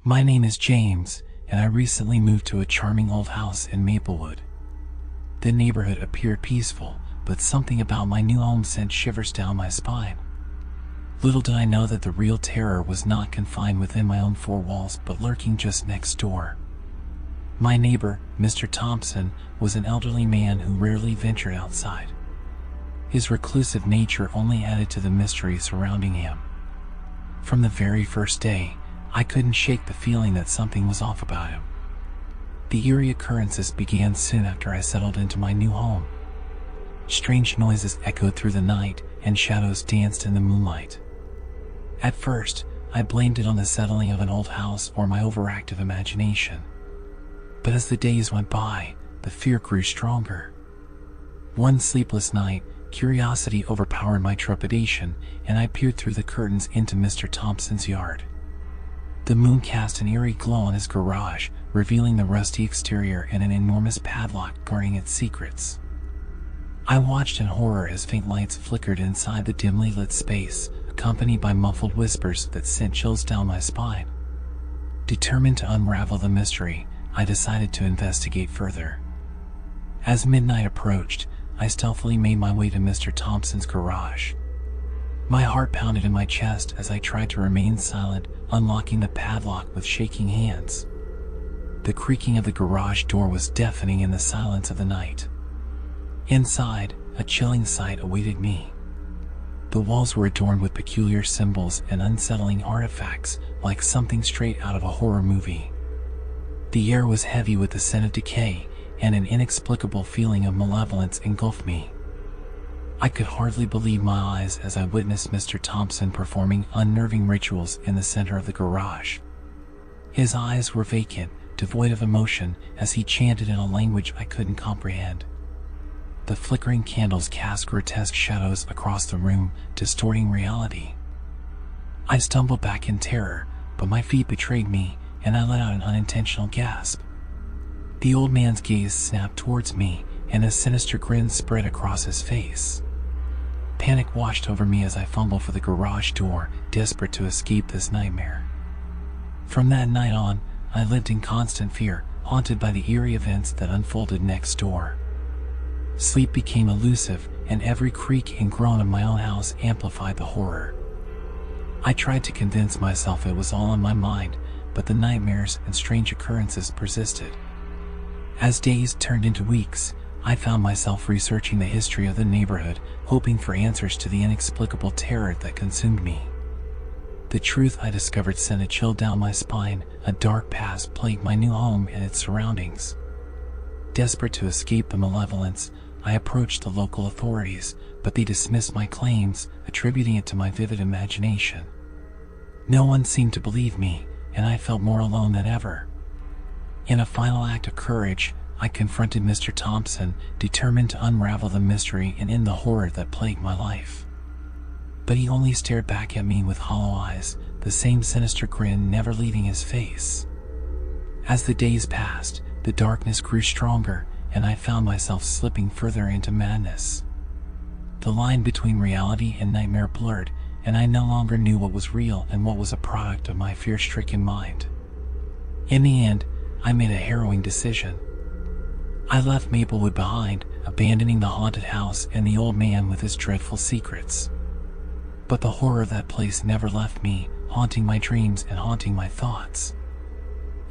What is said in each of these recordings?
My name is James, and I recently moved to a charming old house in Maplewood. The neighborhood appeared peaceful, but something about my new home sent shivers down my spine. Little did I know that the real terror was not confined within my own four walls, but lurking just next door. My neighbor, Mr. Thompson, was an elderly man who rarely ventured outside. His reclusive nature only added to the mystery surrounding him. From the very first day, I couldn't shake the feeling that something was off about him. The eerie occurrences began soon after I settled into my new home. Strange noises echoed through the night, and shadows danced in the moonlight. At first, I blamed it on the settling of an old house or my overactive imagination. But as the days went by, the fear grew stronger. One sleepless night, curiosity overpowered my trepidation, and I peered through the curtains into Mr. Thompson's yard. The moon cast an eerie glow on his garage, revealing the rusty exterior and an enormous padlock guarding its secrets. I watched in horror as faint lights flickered inside the dimly lit space, accompanied by muffled whispers that sent chills down my spine. Determined to unravel the mystery, I decided to investigate further. As midnight approached, I stealthily made my way to Mr. Thompson's garage. My heart pounded in my chest as I tried to remain silent, unlocking the padlock with shaking hands. The creaking of the garage door was deafening in the silence of the night. Inside, a chilling sight awaited me. The walls were adorned with peculiar symbols and unsettling artifacts, like something straight out of a horror movie. The air was heavy with the scent of decay, and an inexplicable feeling of malevolence engulfed me. I could hardly believe my eyes as I witnessed Mr. Thompson performing unnerving rituals in the center of the garage. His eyes were vacant, devoid of emotion, as he chanted in a language I couldn't comprehend. The flickering candles cast grotesque shadows across the room, distorting reality. I stumbled back in terror, but my feet betrayed me, and I let out an unintentional gasp. The old man's gaze snapped towards me, and a sinister grin spread across his face. Panic washed over me as I fumbled for the garage door, desperate to escape this nightmare. From that night on, I lived in constant fear, haunted by the eerie events that unfolded next door. Sleep became elusive, and every creak and groan of my own house amplified the horror. I tried to convince myself it was all in my mind, but the nightmares and strange occurrences persisted. As days turned into weeks, I found myself researching the history of the neighborhood, hoping for answers to the inexplicable terror that consumed me. The truth I discovered sent a chill down my spine. A dark past plagued my new home and its surroundings. Desperate to escape the malevolence, I approached the local authorities, but they dismissed my claims, attributing it to my vivid imagination. No one seemed to believe me, and I felt more alone than ever. In a final act of courage, I confronted Mr. Thompson, determined to unravel the mystery and end the horror that plagued my life. But he only stared back at me with hollow eyes, the same sinister grin never leaving his face. As the days passed, the darkness grew stronger, and I found myself slipping further into madness. The line between reality and nightmare blurred, and I no longer knew what was real and what was a product of my fear-stricken mind. In the end, I made a harrowing decision. I left Maplewood behind, abandoning the haunted house and the old man with his dreadful secrets. But the horror of that place never left me, haunting my dreams and haunting my thoughts.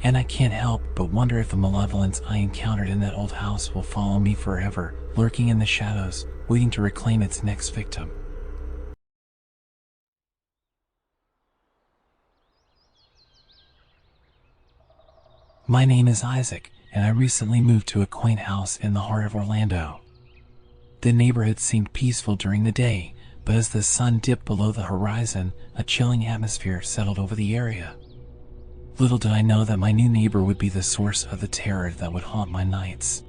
And I can't help but wonder if the malevolence I encountered in that old house will follow me forever, lurking in the shadows, waiting to reclaim its next victim. My name is Isaac, and I recently moved to a quaint house in the heart of Orlando. The neighborhood seemed peaceful during the day, but as the sun dipped below the horizon, a chilling atmosphere settled over the area. Little did I know that my new neighbor would be the source of the terror that would haunt my nights.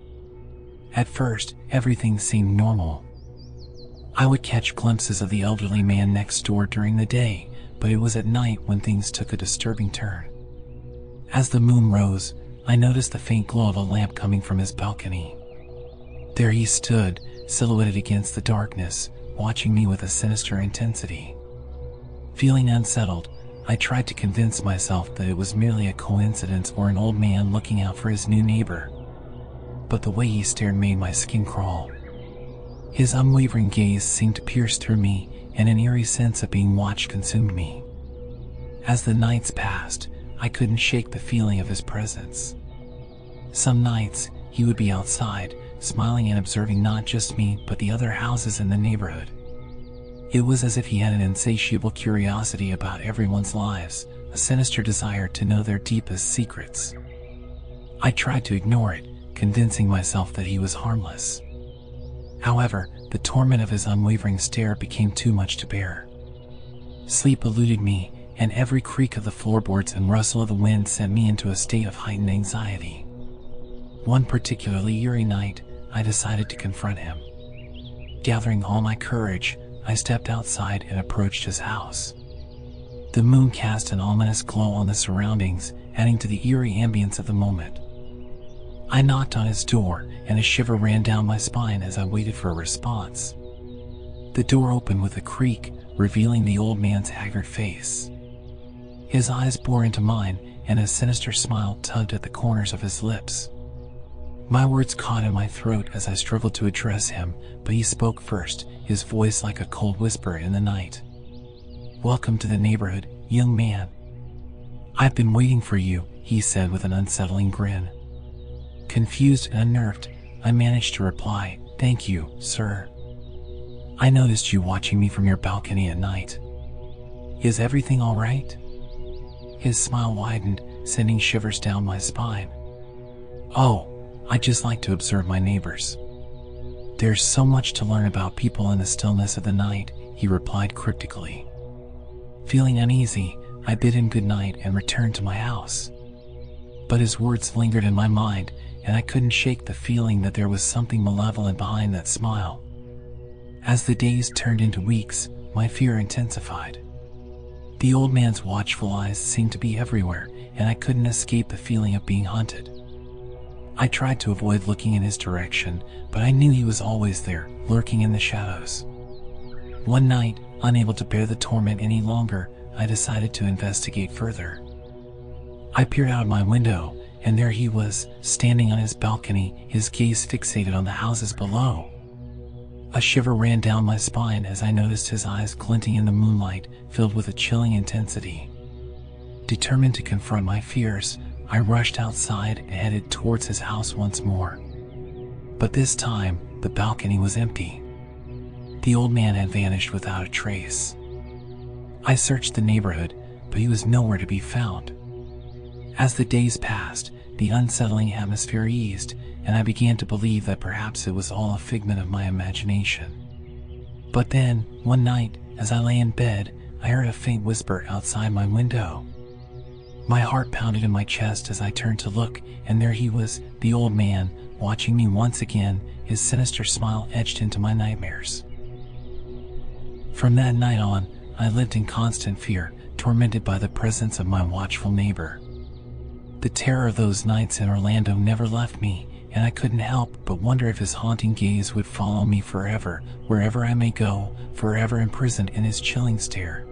At first, everything seemed normal. I would catch glimpses of the elderly man next door during the day, but it was at night when things took a disturbing turn. As the moon rose, I noticed the faint glow of a lamp coming from his balcony. There he stood, silhouetted against the darkness, watching me with a sinister intensity. Feeling unsettled, I tried to convince myself that it was merely a coincidence or an old man looking out for his new neighbor. But the way he stared made my skin crawl. His unwavering gaze seemed to pierce through me, and an eerie sense of being watched consumed me. As the nights passed, I couldn't shake the feeling of his presence. Some nights, he would be outside, smiling and observing not just me but the other houses in the neighborhood. It was as if he had an insatiable curiosity about everyone's lives, a sinister desire to know their deepest secrets. I tried to ignore it, convincing myself that he was harmless. However, the torment of his unwavering stare became too much to bear. Sleep eluded me, and every creak of the floorboards and rustle of the wind sent me into a state of heightened anxiety. One particularly eerie night, I decided to confront him. Gathering all my courage, I stepped outside and approached his house. The moon cast an ominous glow on the surroundings, adding to the eerie ambience of the moment. I knocked on his door, and a shiver ran down my spine as I waited for a response. The door opened with a creak, revealing the old man's haggard face. His eyes bore into mine, and a sinister smile tugged at the corners of his lips. My words caught in my throat as I struggled to address him, but he spoke first, his voice like a cold whisper in the night. "Welcome to the neighborhood, young man. I've been waiting for you," he said with an unsettling grin. Confused and unnerved, I managed to reply, "Thank you, sir. I noticed you watching me from your balcony at night. Is everything all right?" His smile widened, sending shivers down my spine. "Oh, I just like to observe my neighbors. There's so much to learn about people in the stillness of the night," he replied cryptically. Feeling uneasy, I bid him good night and returned to my house. But his words lingered in my mind, and I couldn't shake the feeling that there was something malevolent behind that smile. As the days turned into weeks, my fear intensified. The old man's watchful eyes seemed to be everywhere, and I couldn't escape the feeling of being hunted. I tried to avoid looking in his direction, but I knew he was always there, lurking in the shadows. One night, unable to bear the torment any longer, I decided to investigate further. I peered out of my window, and there he was, standing on his balcony, his gaze fixated on the houses below. A shiver ran down my spine as I noticed his eyes glinting in the moonlight, filled with a chilling intensity. Determined to confront my fears, I rushed outside and headed towards his house once more. But this time, the balcony was empty. The old man had vanished without a trace. I searched the neighborhood, but he was nowhere to be found. As the days passed, the unsettling atmosphere eased, and I began to believe that perhaps it was all a figment of my imagination. But then, one night, as I lay in bed, I heard a faint whisper outside my window. My heart pounded in my chest as I turned to look, and there he was, the old man, watching me once again, his sinister smile etched into my nightmares. From that night on, I lived in constant fear, tormented by the presence of my watchful neighbor. The terror of those nights in Orlando never left me, and I couldn't help but wonder if his haunting gaze would follow me forever, wherever I may go, forever imprisoned in his chilling stare.